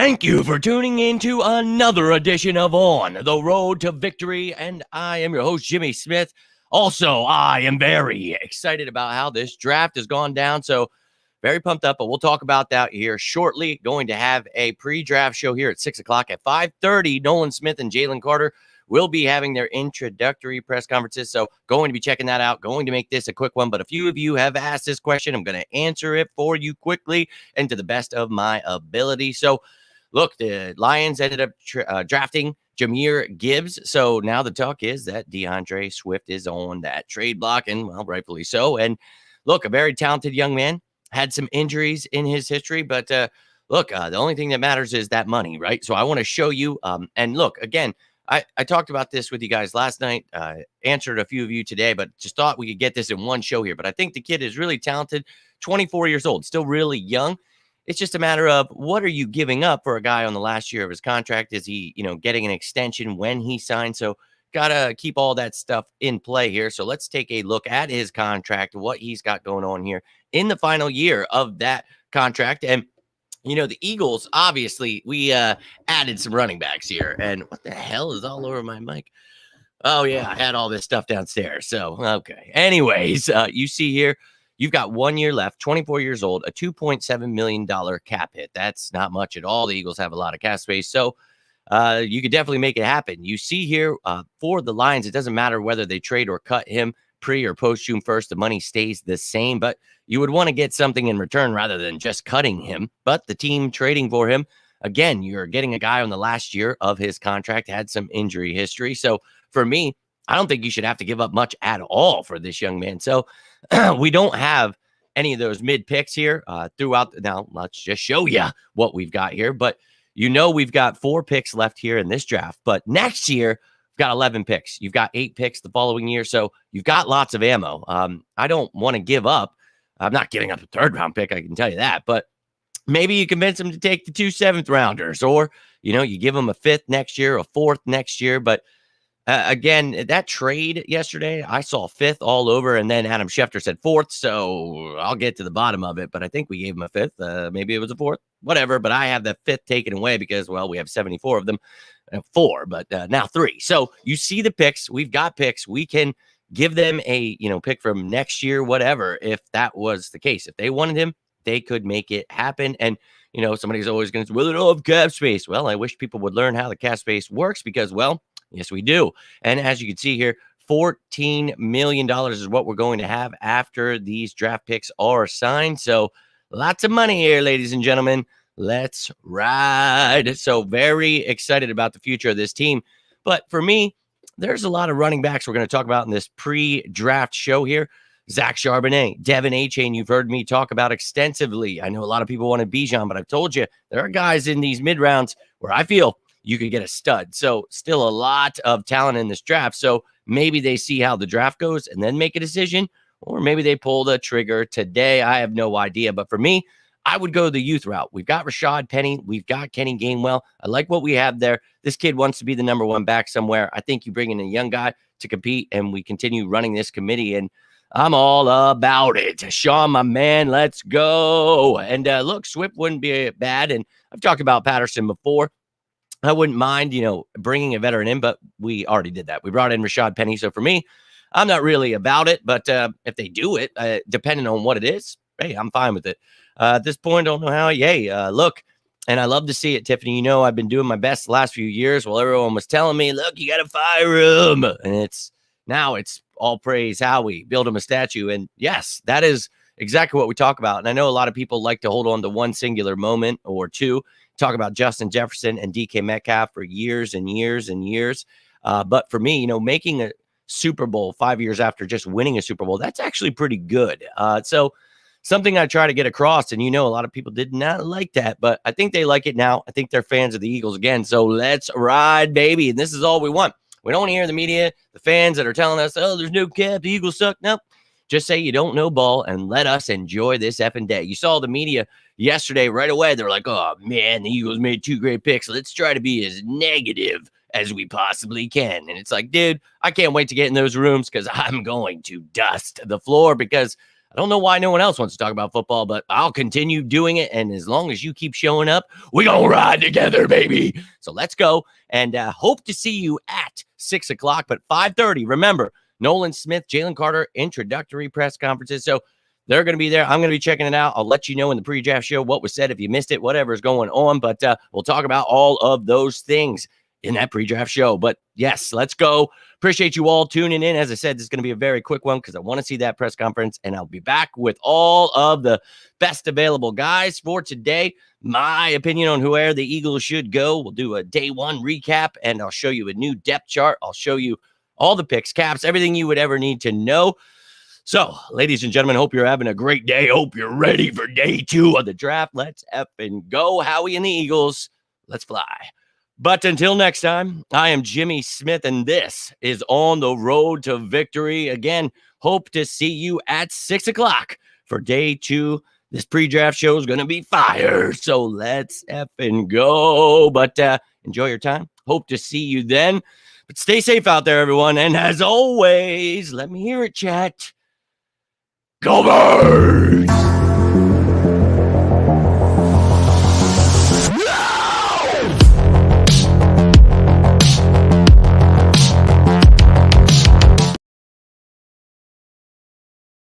Thank you for tuning in to another edition of On the Road to Victory, and I am your host, Jimmy Smith. Also, I am very excited about how this draft has gone down, so very pumped up, but we'll talk about that here shortly. Going to have a pre-draft show here at 6 o'clock. At 5:30, Nolan Smith and Jalen Carter will be having their introductory press conferences, so going to be checking that out, going to make this a quick one, but a few of you have asked this question. I'm going to answer it for you quickly and to the best of my ability. So, look, the Lions ended up drafting Jahmyr Gibbs. So now the talk is that DeAndre Swift is on that trade block, and well, rightfully so. And look, a very talented young man, had some injuries in his history, but look, the only thing that matters is that money, right? So I want to show you. And look, again, I talked about this with you guys last night, answered a few of you today, but just thought we could get this in one show here. But I think the kid is really talented, 24 years old, still really young. It's just a matter of what are you giving up for a guy on the last year of his contract? Is he, getting an extension when he signed? So got to keep all that stuff in play here. So let's take a look at his contract, what he's got going on here in the final year of that contract. And, the Eagles, obviously, we added some running backs here. And what the hell is all over my mic? Oh, yeah, I had all this stuff downstairs. So, okay. Anyways, you see here, you've got 1 year left, 24 years old, a $2.7 million cap hit. That's not much at all. The Eagles have a lot of cap space. So you could definitely make it happen. You see here for the Lions, it doesn't matter whether they trade or cut him pre or post June 1st. The money stays the same, but you would want to get something in return rather than just cutting him. But the team trading for him, again, you're getting a guy on the last year of his contract, had some injury history. So for me, I don't think you should have to give up much at all for this young man. So we don't have any of those mid picks here throughout. Now, let's just show you what we've got here. But we've got 4 picks left here in this draft. But next year, we've got 11 picks. You've got 8 picks the following year. So you've got lots of ammo. I don't want to give up. I'm not giving up a 3rd round pick, I can tell you that. But maybe you convince him to take the 2 7th rounders, or, you give him a 5th next year, a 4th next year. But again, that trade yesterday, I saw 5th all over, and then Adam Schefter said 4th, so I'll get to the bottom of it, but I think we gave him a 5th. Maybe it was a 4th, whatever, but I have the 5th taken away because, well, we have 74 of them, 4, but now 3. So you see the picks. We've got picks. We can give them a, pick from next year, whatever, if that was the case. If they wanted him, they could make it happen. And, somebody's always going to say, well, they don't have cap space. Well, I wish people would learn how the cap space works because, well, yes, we do. And as you can see here, $14 million is what we're going to have after these draft picks are signed. So lots of money here, ladies and gentlemen. Let's ride. So very excited about the future of this team. But for me, there's a lot of running backs we're going to talk about in this pre-draft show here. Zach Charbonnet, Devin Achane, you've heard me talk about extensively. I know a lot of people wanted Bijan, but I've told you there are guys in these mid-rounds where I feel you could get a stud. So still a lot of talent in this draft. So maybe they see how the draft goes and then make a decision, or maybe they pull the trigger today. I have no idea. But for me, I would go the youth route. We've got Rashad Penny. We've got Kenny Gainwell. I like what we have there. This kid wants to be the number 1 back somewhere. I think you bring in a young guy to compete, and we continue running this committee, and I'm all about it. Sean, my man, let's go. And look, Swift wouldn't be bad. And I've talked about Patterson before. I wouldn't mind, bringing a veteran in, but we already did that. We brought in Rashad Penny. So for me, I'm not really about it. But if they do it, depending on what it is, hey, I'm fine with it. At this point, I don't know how. Yay. Look, and I love to see it, Tiffany. I've been doing my best the last few years while everyone was telling me, look, you got to fire him. And it's all praise Howie, build him a statue. And yes, that is exactly what we talk about. And I know a lot of people like to hold on to one singular moment or two, talk about Justin Jefferson and DK Metcalf for years and years and years. But for me, making a Super Bowl 5 years after just winning a Super Bowl, that's actually pretty good. So something I try to get across, and a lot of people did not like that, but I think they like it now. I think they're fans of the Eagles again. So let's ride, baby. And this is all we want. We don't want to hear the media, the fans that are telling us, oh, there's no cap, the Eagles suck. Nope. Just say you don't know ball and let us enjoy this effing day. You saw the media yesterday right away. They're like, oh, man, the Eagles made 2 great picks. Let's try to be as negative as we possibly can. And it's like, dude, I can't wait to get in those rooms because I'm going to dust the floor because I don't know why no one else wants to talk about football, but I'll continue doing it. And as long as you keep showing up, we gonna ride together, baby. So let's go, and hope to see you at 6 o'clock. But 5:30, remember, Nolan Smith, Jalen Carter introductory press conferences. So they're going to be there. I'm going to be checking it out. I'll let you know in the pre-draft show what was said if you missed it, whatever's going on. But we'll talk about all of those things in that pre-draft show. But yes, let's go. Appreciate you all tuning in. As I said, this is going to be a very quick one because I want to see that press conference, and I'll be back with all of the best available guys for today. My opinion on where the Eagles should go. We'll do a day one recap, and I'll show you a new depth chart. I'll show you all the picks, caps, everything you would ever need to know. So, ladies and gentlemen, hope you're having a great day. Hope you're ready for day 2 of the draft. Let's effing go. Howie and the Eagles. Let's fly. But until next time, I am Jimmy Smith, and this is On the Road to Victory. Again, hope to see you at 6 o'clock for day 2. This pre-draft show is going to be fire, so let's effing go. But enjoy your time. Hope to see you then. But stay safe out there, everyone. And as always, let me hear it, chat. Go Birds!